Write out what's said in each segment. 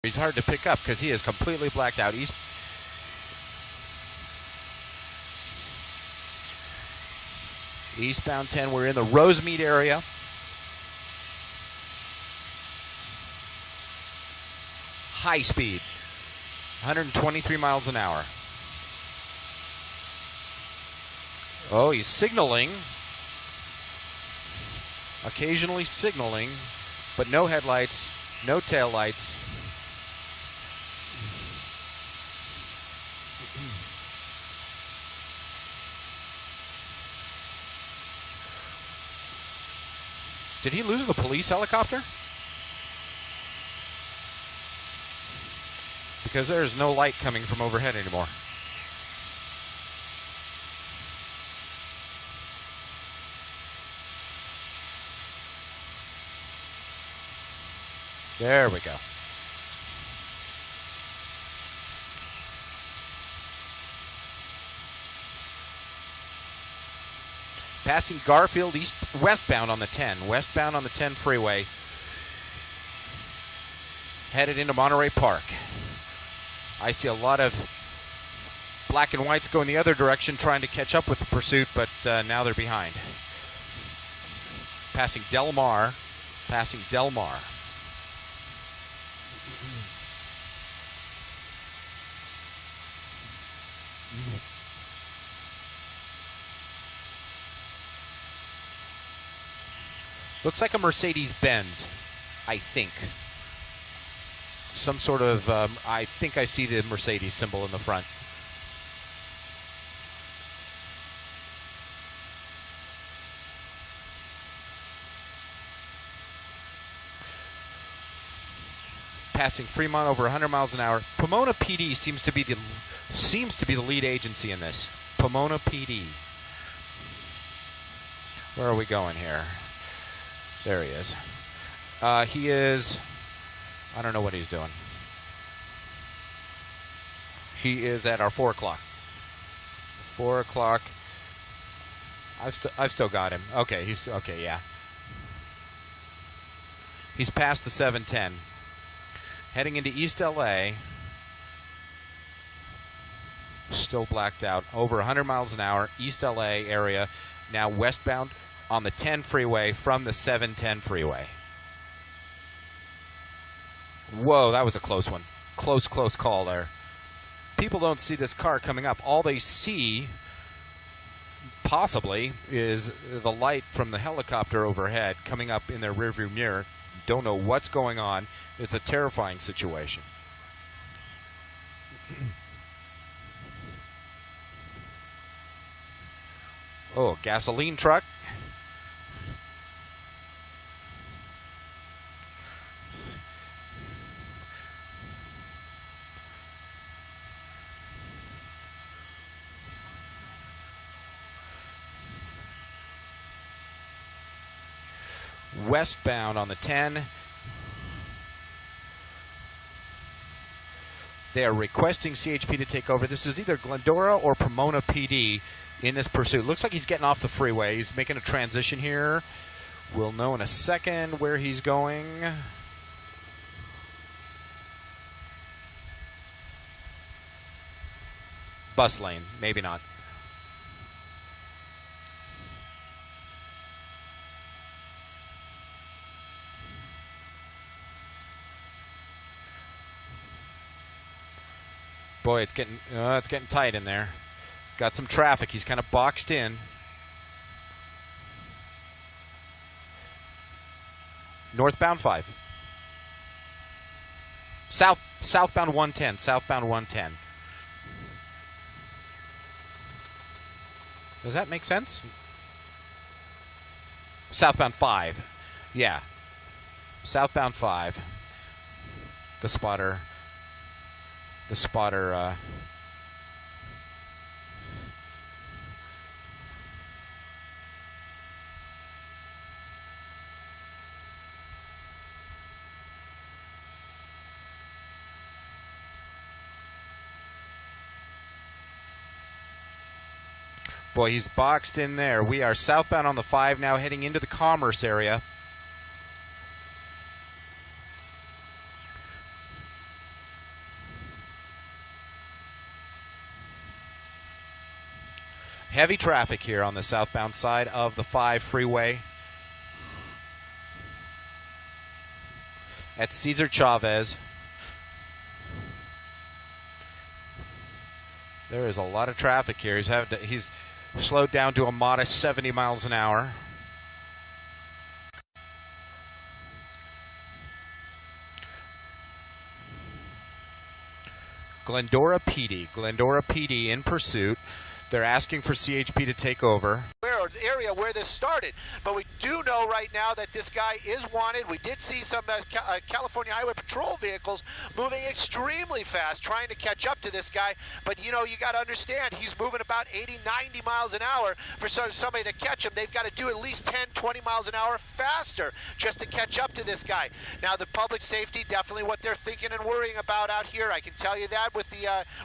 He's hard to pick up because he is completely blacked out. Eastbound 10, we're in the Rosemead area. High speed, 123 miles an hour. Oh, he's signaling. Occasionally signaling, but no headlights, no taillights. Did he lose the police helicopter? Because there's no light coming from overhead anymore. There we go. Passing Garfield westbound on the 10. Westbound on the 10 freeway. Headed into Monterey Park. I see a lot of black and whites going the other direction trying to catch up with the pursuit, but now they're behind. Passing Del Mar. Passing Del Mar. Looks like a Mercedes-Benz, I think. Some sort of, I think I see the Mercedes symbol in the front. Passing Fremont over 100 miles an hour. Pomona PD seems to be the lead agency in this. Pomona PD. Where are we going here? There he is. He is, I don't know what he's doing. He is at our 4 o'clock. 4 o'clock. I've still got him. Okay, yeah. He's past the 710. Heading into East LA. Still blacked out. Over 100 miles an hour. East LA area. Now westbound on the 10 freeway from the 710 freeway. Whoa, that was a close one. Close call there. People don't see this car coming up. All they see, possibly, is the light from the helicopter overhead coming up in their rearview mirror. Don't know what's going on. It's a terrifying situation. Oh, gasoline truck. Westbound on the 10. They are requesting CHP to take over. This is either Glendora or Pomona PD in this pursuit. Looks like he's getting off the freeway. He's making a transition here. We'll know in a second where he's going. Bus lane, maybe not. Boy, it's getting tight in there. He's got some traffic. He's kind of boxed in. Northbound 5. Southbound 110. Southbound 110. Does that make sense? Southbound 5. Yeah. Southbound 5. The spotter. Boy, he's boxed in there. We are southbound on the 5 now, heading into the Commerce area. Heavy traffic here on the southbound side of the 5 freeway at Cesar Chavez. There is a lot of traffic here. He's slowed down to a modest 70 miles an hour. Glendora PD in pursuit. They're asking for CHP to take over. Area where this started, but we do know right now that this guy is wanted. We did see some California Highway Patrol vehicles moving extremely fast trying to catch up to this guy, but you know, you got to understand he's moving about 80, 90 miles an hour. For somebody to catch him, they've got to do at least 10, 20 miles an hour faster just to catch up to this guy. Now the public safety, definitely what they're thinking and worrying about out here. I can tell you that with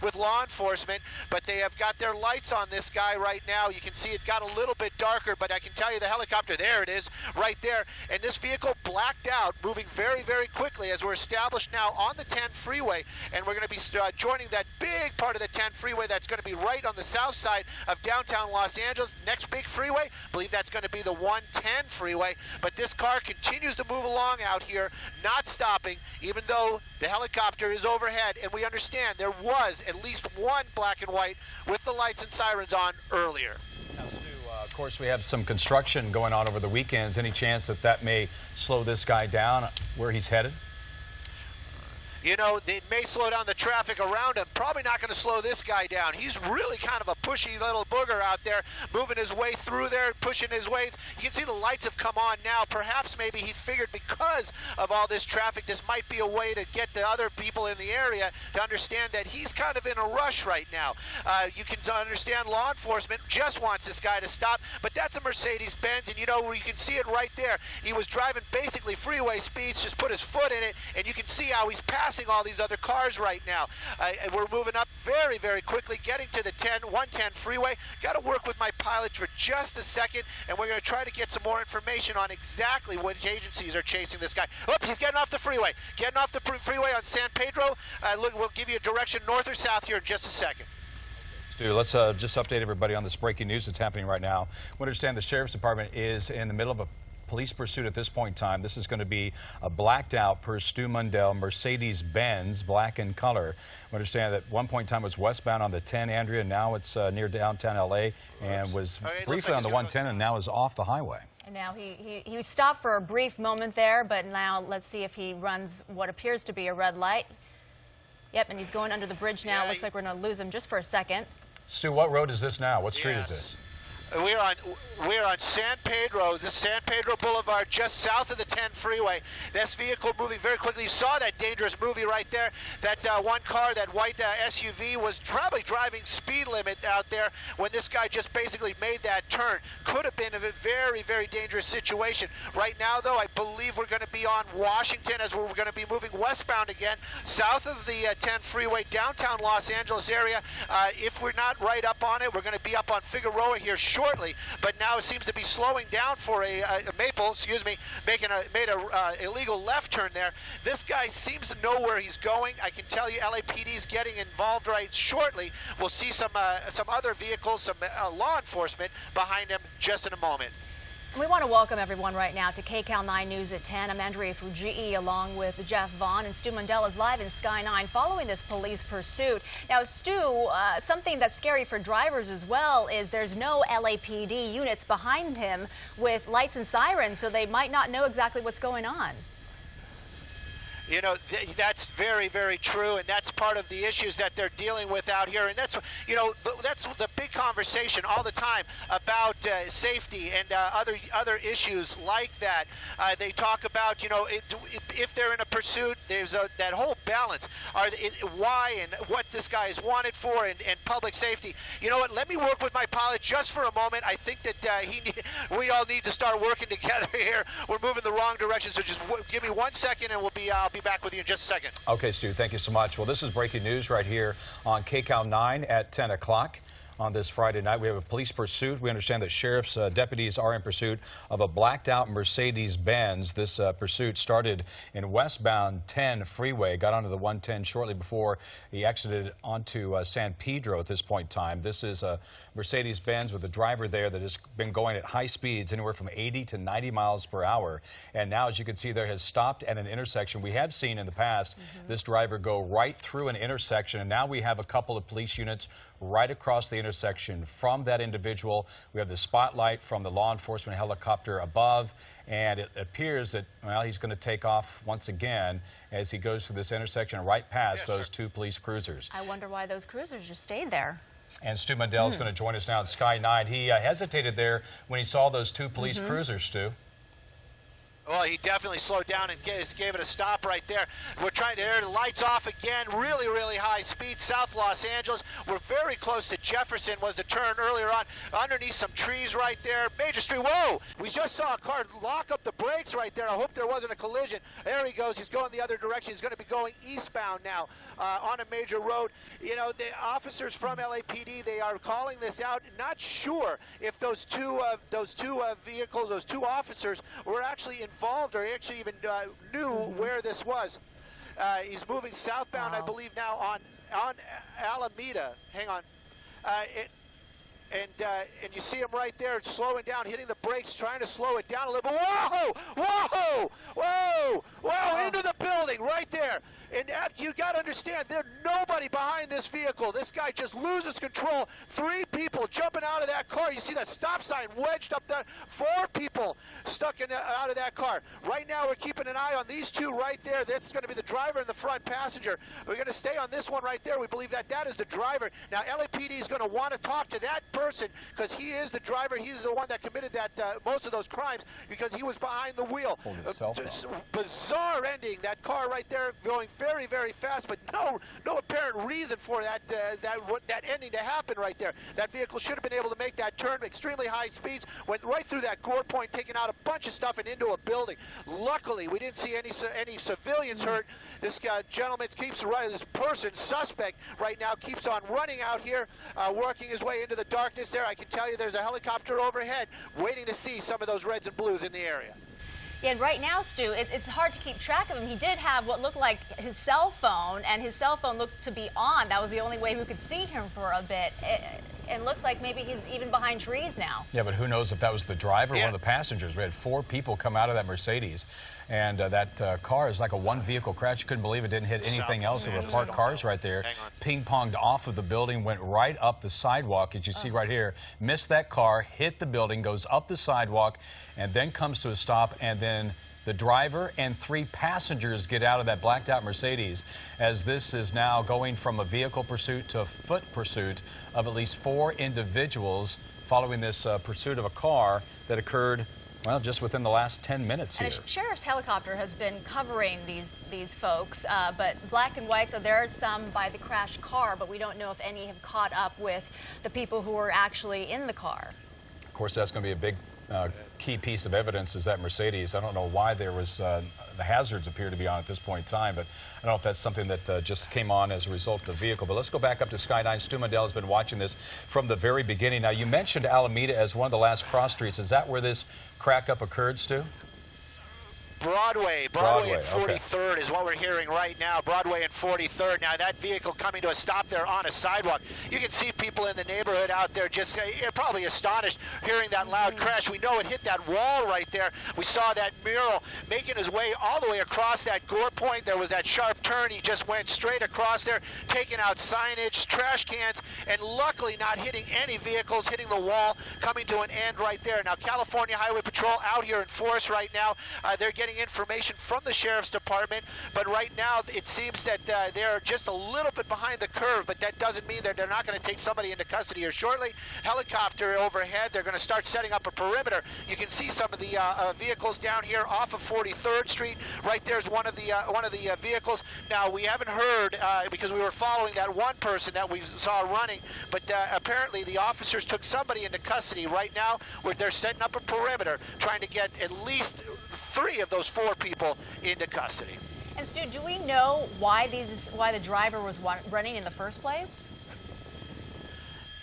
with law enforcement, but they have got their lights on this guy right now. You can see it got a little bit darker, but I can tell you the helicopter, there it is, right there. And this vehicle blacked out, moving very, very quickly as we're established now on the 10 freeway. And we're going to be joining that big part of the 10 freeway that's going to be right on the south side of downtown Los Angeles. Next big freeway, I believe that's going to be the 110 freeway. But this car continues to move along out here, not stopping, even though the helicopter is overhead. And we understand there was at least one black and white with the lights and sirens on earlier. Of course, we have some construction going on over the weekends. Any chance that that may slow this guy down where he's headed? You know, it may slow down the traffic around him. Probably not going to slow this guy down. He's really kind of a pushy little booger out there, moving his way through there, pushing his way. You can see the lights have come on now. Perhaps maybe he figured because of all this traffic, this might be a way to get the other people in the area to understand that he's kind of in a rush right now. You can understand law enforcement just wants this guy to stop, but that's a Mercedes-Benz, and you know, you can see it right there. He was driving basically freeway speeds, just put his foot in it, and you can see how he's passing all these other cars right now. We're moving up very, very quickly, getting to the 110 freeway. Got to work with my pilots for just a second, and we're going to try to get some more information on exactly which agencies are chasing this guy. Oh, he's getting off the freeway. Getting off the freeway on San Pedro. Look, we'll give you a direction north or south here in just a second. Stu, let's just update everybody on this breaking news that's happening right now. We understand the Sheriff's Department is in the middle of a police pursuit at this point in time. This is going to be a blacked out, per Stu Mundell, Mercedes-Benz, black in color. We understand that at one point in time it was westbound on the 10, Andrea. Now it's near downtown L.A. and was briefly on the 110 and now is off the highway. And now he stopped for a brief moment there, but now let's see if he runs what appears to be a red light. Yep, and he's going under the bridge now. Looks like we're going to lose him just for a second. Stu, what road is this now? What street is this? We're on San Pedro, the San Pedro Boulevard, just south of the 10 freeway. This vehicle moving very quickly. You saw that dangerous movie right there. That one car, that white SUV, was probably driving speed limit out there when this guy just basically made that turn. Could have been a very, very dangerous situation. Right now, though, I believe we're going to be on Washington as we're going to be moving westbound again, south of the 10 freeway, downtown Los Angeles area. If we're not right up on it, we're going to be up on Figueroa here shortly, but now it seems to be slowing down for a Maple, made a illegal left turn there. This guy seems to know where he's going. I can tell you LAPD is getting involved right shortly. We'll see some other vehicles, some law enforcement behind him just in a moment. We want to welcome everyone right now to KCAL 9 News at 10. I'm Andrea Fujii along with Jeff Vaughn, and Stu Mundell is live in Sky 9 following this police pursuit. Now, Stu, something that's scary for drivers as well is there's no LAPD units behind him with lights and sirens, so they might not know exactly what's going on. You know, that's very, very true, and that's part of the issues that they're dealing with out here. And that's, you know, that's the big conversation all the time about safety and other issues like that. They talk about, you know, if they're in a pursuit, there's that whole balance. Why and what this guy is wanted for, and public safety. You know what? Let me work with my pilot just for a moment. I think that we all need to start working together here. We're moving the wrong direction, so just give me 1 second, and I'll be back with you in just a second. Okay, Stu, thank you so much. Well, this is breaking news right here on KCAL 9 at 10 o'clock. on this Friday night. We have a police pursuit. We understand that sheriff's deputies are in pursuit of a blacked-out Mercedes-Benz. This pursuit started in westbound 10 Freeway, got onto the 110 shortly before he exited onto San Pedro at this point in time. This is a Mercedes-Benz with a driver there that has been going at high speeds, anywhere from 80 to 90 miles per hour. And now, as you can see there, has stopped at an intersection. We have seen in the past this driver go right through an intersection, and now we have a couple of police units right across the intersection from that individual. We have the spotlight from the law enforcement helicopter above, and it appears that, well, he's going to take off once again as he goes through this intersection right past those two police cruisers. I wonder why those cruisers just stayed there. And Stu Mundell is going to join us now at Sky 9. He hesitated there when he saw those two police cruisers, Stu. Well, he definitely slowed down and gave it a stop right there. We're trying to air the lights off again. Really, really high speed. South Los Angeles. We're very close to Jefferson was the turn earlier on. Underneath some trees right there. Major Street. Whoa! We just saw a car lock up the brakes right there. I hope there wasn't a collision. There he goes. He's going the other direction. He's going to be going eastbound now on a major road. You know, the officers from LAPD, they are calling this out. Not sure if those two vehicles, those two officers, were actually involved or actually even knew where this was. He's moving southbound, I believe, now on Alameda. Hang on. And you see him right there slowing down, hitting the brakes, trying to slow it down a little bit. Whoa! Whoa! Whoa! Whoa! Into the building right there. And you got to understand, there's nobody behind this vehicle. This guy just loses control. 3 people jumping out of that car. You see that stop sign wedged up there. 4 people stuck out of that car. Right now, we're keeping an eye on these 2 right there. That's going to be the driver and the front passenger. We're going to stay on this one right there. We believe that is the driver. Now, LAPD is going to want to talk to that person because he is the driver. He's the one that committed that most of those crimes because he was behind the wheel. Bizarre ending. That car right there going very, very fast, but no apparent reason for that ending to happen right there. That vehicle should have been able to make that turn, extremely high speeds, went right through that gore point, taking out a bunch of stuff and into a building. Luckily, we didn't see any civilians hurt. This gentleman keeps running. This person, suspect, right now keeps on running out here, working his way into the darkness there. I can tell you there's a helicopter overhead waiting to see some of those reds and blues in the area. Yeah, and right now, Stu, it's hard to keep track of him. He did have what looked like his cell phone, and his cell phone looked to be on. That was the only way we could see him for a bit. It looks like maybe he's even behind trees now. Yeah, but who knows if that was the driver or one of the passengers. We had 4 people come out of that Mercedes, and that car is like a one-vehicle crash. You couldn't believe it didn't hit anything else. There were parked cars right there. Ping-ponged off of the building, went right up the sidewalk, as you see right here. Missed that car, hit the building, goes up the sidewalk, and then comes to a stop, and then the driver and 3 passengers get out of that blacked-out Mercedes, as this is now going from a vehicle pursuit to a foot pursuit of at least 4 individuals following this pursuit of a car that occurred, well, just within the last 10 minutes here. And a sheriff's helicopter has been covering these folks, but black and white, so there are some by the crashed car, but we don't know if any have caught up with the people who were actually in the car. Of course, that's going to be a big key piece of evidence is that Mercedes. I don't know why there was the hazards appear to be on at this point in time, but I don't know if that's something that just came on as a result of the vehicle. But let's go back up to Sky 9. Stu Mundell has been watching this from the very beginning. Now, you mentioned Alameda as one of the last cross streets. Is that where this crack-up occurred, Stu? Broadway and 43rd is what we're hearing right now. Broadway and 43rd. Now that vehicle coming to a stop there on a sidewalk. You can see people in the neighborhood out there just probably astonished hearing that loud crash. We know it hit that wall right there. We saw that mural making his way all the way across that gore point. There was that sharp turn. He just went straight across there, taking out signage, trash cans, and luckily not hitting any vehicles, hitting the wall, coming to an end right there. Now California Highway Patrol out here in force right now. They're getting information from the Sheriff's Department, but right now it seems that they're just a little bit behind the curve, but that doesn't mean that they're not going to take somebody into custody here shortly. Helicopter overhead. They're going to start setting up a perimeter. You can see some of the vehicles down here off of 43rd Street. Right there's one of the vehicles. Now we haven't heard because we were following that one person that we saw running, but apparently the officers took somebody into custody right now, where they're setting up a perimeter, trying to get at least 3 of those 4 people into custody. And Stu, do we know why the driver was running in the first place?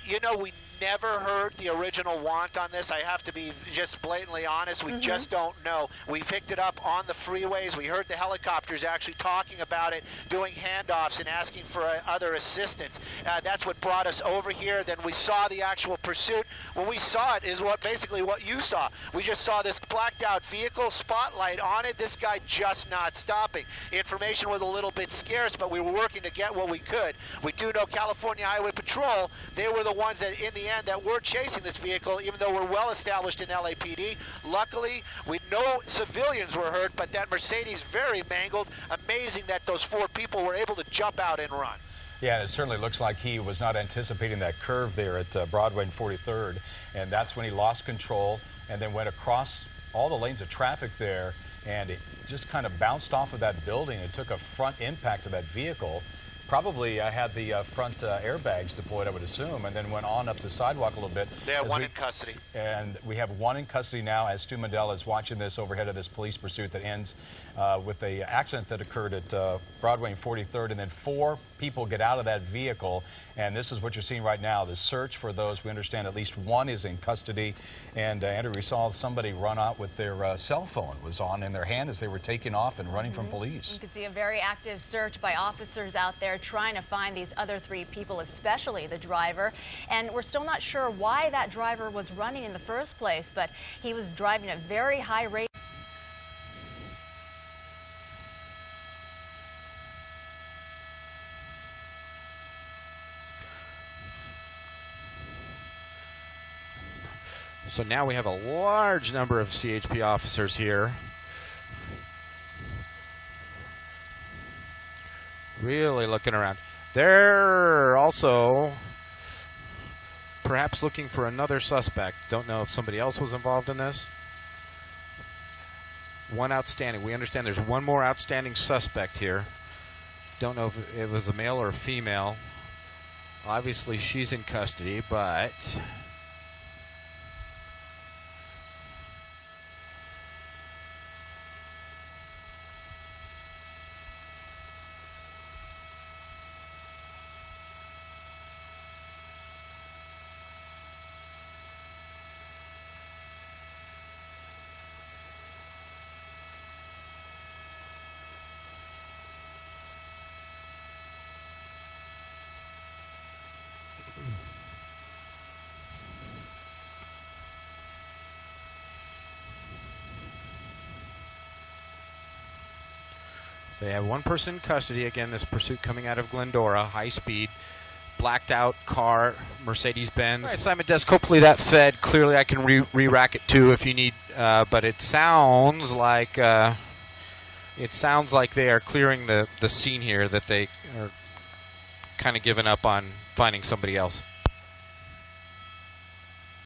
You know, we never heard the original want on this. I have to be just blatantly honest. We just don't know. We picked it up on the freeways. We heard the helicopters actually talking about it, doing handoffs and asking for other assistance. That's what brought us over here. Then we saw the actual pursuit. When we saw it is basically what you saw. We just saw this blacked out vehicle, spotlight on it, this guy just not stopping. Information was a little bit scarce, but we were working to get what we could. We do know California Highway Patrol, they were the ones that in the end that were chasing this vehicle, even though we're well established in LAPD. Luckily, no civilians were hurt, but that Mercedes very mangled. Amazing that those 4 people were able to jump out and run. Yeah, it certainly looks like he was not anticipating that curve there at Broadway and 43rd, and that's when he lost control and then went across all the lanes of traffic there, and it just kind of bounced off of that building. It took a front impact to that vehicle. Probably had the front airbags deployed, I would assume, and then went on up the sidewalk a little bit. They have one in custody. And we have one in custody now as Stu Mandel is watching this overhead of this police pursuit that ends with the accident that occurred at Broadway and 43rd, and then 4 people get out of that vehicle, and this is what you're seeing right now, the search for those. We understand at least 1 is in custody, and Andrew, we saw somebody run out with their cell phone was on in their hand as they were taking off and running from police. You can see a very active search by officers out there trying to find these other 3 people, especially the driver, and we're still not sure why that driver was running in the first place, but he was driving at very high rate. So now we have a large number of CHP officers here. Really looking around. They're also perhaps looking for another suspect. Don't know if somebody else was involved in this. 1 outstanding. We understand there's 1 more outstanding suspect here. Don't know if it was a male or a female. Obviously she's in custody, but they have 1 person in custody. Again, this pursuit coming out of Glendora, high speed, blacked out car, Mercedes-Benz. All right, Simon Desk, hopefully that fed. Clearly I can re-rack it too if you need, but it sounds like they are clearing the scene here, that they are kind of giving up on finding somebody else.